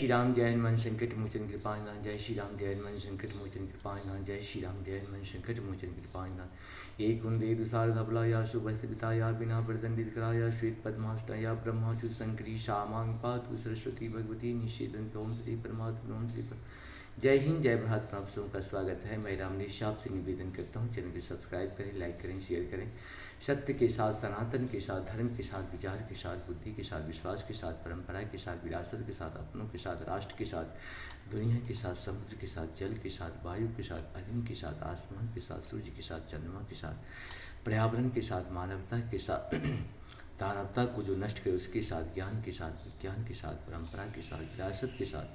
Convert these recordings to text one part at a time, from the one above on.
श्री राम जय हनुमान संकट मोचन कृपानिधान। जय श्री राम जय हनुमान संकट मोचन कृपानिधान। जय श्री राम जय हनुमान संकट मोचन कृपानिधान। ये कुंदे दुसार धबला या शुभस्थिता या बिना प्रदंडित करा या श्वेत पद्माष्टा या ब्रह्माचु संकरी शामांग पातु सरस्वती भगवती निषेधन ओम श्री परमात्मा ओम श्री जय हिंद जय भारत। आप सबों का स्वागत है। मैं रामनेश आपसे निवेदन करता हूँ, चैनल को सब्सक्राइब करें, लाइक करें, शेयर करें। सत्य के साथ, सनातन के साथ, धर्म के साथ, विचार के साथ, बुद्धि के साथ, विश्वास के साथ, परंपरा के साथ, विरासत के साथ, अपनों के साथ, राष्ट्र के साथ, दुनिया के साथ, समुद्र के साथ, जल के साथ, वायु के साथ, अग्नि के साथ, आसमान के साथ, सूर्य के साथ, चंद्रमा के साथ, पर्यावरण के साथ, मानवता के साथ, दानवता को जो नष्ट करे उसके साथ, ज्ञान के साथ, विज्ञान के साथ, परंपरा के साथ, विरासत के साथ,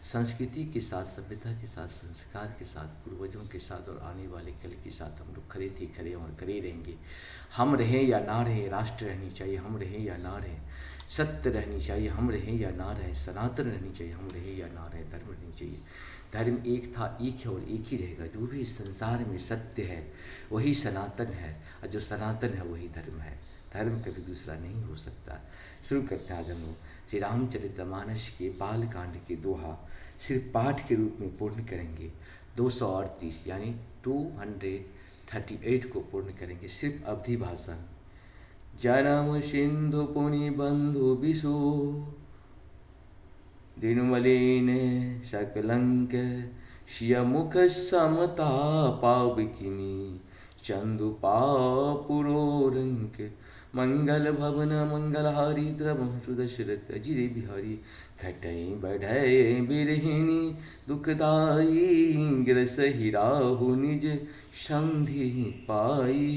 संस्कृति के साथ, सभ्यता के साथ, संस्कार के साथ, पूर्वजों के साथ और आने वाले कल के साथ हम लोग खड़े थे, खड़े और खड़े रहेंगे। हम रहें या ना रहें, राष्ट्र रहनी चाहिए, हम रहें या ना रहें, सत्य रहनी चाहिए, हम रहें या ना रहें, सनातन रहनी चाहिए, हम रहें या ना रहें, धर्म रहनी चाहिए। धर्म एक था, एक है और एक ही रहेगा। जो भी इस संसार में सत्य है वही सनातन है, और जो सनातन है वही धर्म है। धर्म कभी दूसरा नहीं हो सकता। शुरू करते हैं आज हम लोग श्री रामचरितमानस के बाल कांड के दोहा सिर्फ पाठ के रूप में पूर्ण करेंगे। 238 यानी 238 को पूर्ण करेंगे, सिर्फ अवधि भाषा। जन्म सिंधु पुनि बंधु बिसो दिनमलिन सकलंक शिय मुख समता पावकिनी चंदु पापुरोरंक मंगल भवन मंगलहारी द्रवम सुदशरथ अजिरे बिहारी खटई बढ़य बिरहिणी दुखदाई ग्रसहि राहु निज संधि पाई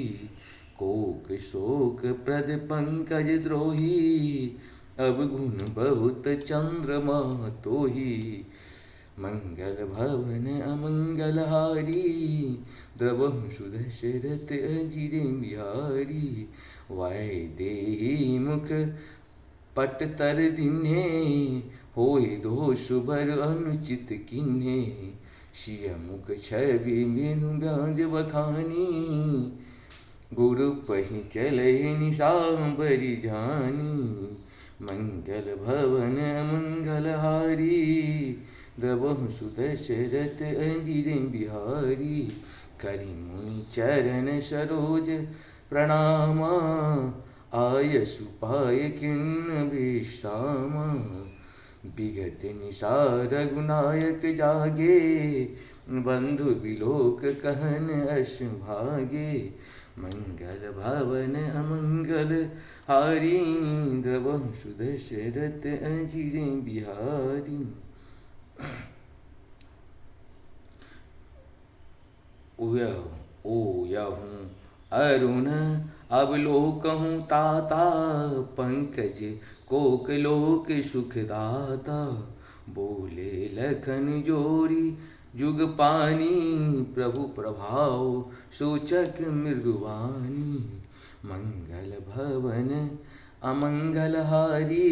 कोक शोक प्रद पंकज द्रोही अब गुण बहुत चंद्रमा तोही मंगल भवन अमंगलहारी द्रवम सुदशरथ अजिरे बिहारी वैदेही मुख पट तर दिन्हे होए दोष बर अनुचित किन्हे शिय मुख छवि मेनु व्याज बखानी गुरु पहि चलहि निशांबरी जानी मंगल भवन मंगलहारी द्रवहु सुदशरथ अजिरे बिहारी करि मुनि चरण सरोज प्रणामा आयसु पाय किन्न विश्रामा विगत निसार रघुनायक जागे बंधु बिलोक कहन अश भागे मंगल भवन अमंगल हारी द्रवहु सुदशरथ अजिरे बिहारी। ओ यहूँ अरुण अवलोकहूँ ताता पंकज कोकलोक सुखदाता बोले लखन जोरी जुग पानी प्रभु प्रभाव सूचक मृगवानी मंगल भवन अमंगलहारी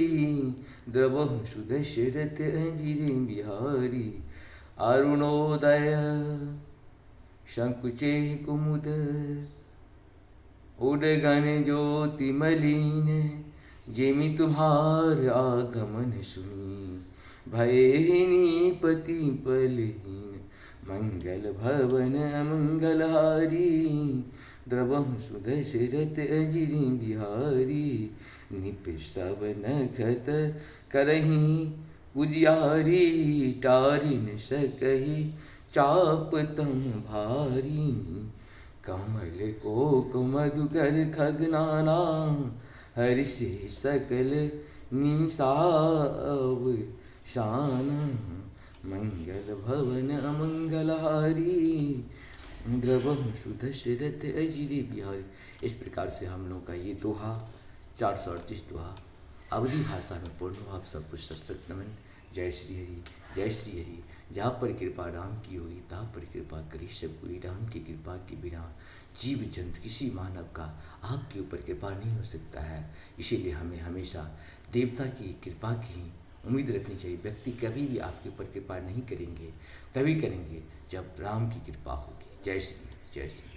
द्रवहु सुदशरथ अजिरे बिहारी अरुणोदय शंकुचे कुमुद उडगन ज्योति मलिन जेमि तुम्हार आगमन सुनी भयहिनी पति पलहीन मंगल भवन अमंगलहारी द्रवहु सुदशरथ अजिरे बिहारी निपसव नखत करही उजियारी टारि न सकहि चाप तम भारी कमल कोक मधुकर खगनाना हर्षि सकल निसाव शाना मंगल भवन अमंगलहारी द्रवहु सुदशरथ अजिरे बिहारी। इस प्रकार से हम लोग का ये दोहा 438 दोहा अवधि भाषा में पूर्ण हुआ। आप सबको सशक्त नमन। जय श्री हरि, जय श्री हरि। जहाँ पर कृपा राम की होगी तहाँ पर कृपा करी सब कोई। राम की कृपा के बिना जीव जंतु किसी मानव का आपके ऊपर कृपा नहीं हो सकता है। इसीलिए हमें हमेशा देवता की कृपा की उम्मीद रखनी चाहिए। व्यक्ति कभी भी आपके ऊपर कृपा नहीं करेंगे, तभी करेंगे जब राम की कृपा होगी। जय श्री, जय श्री।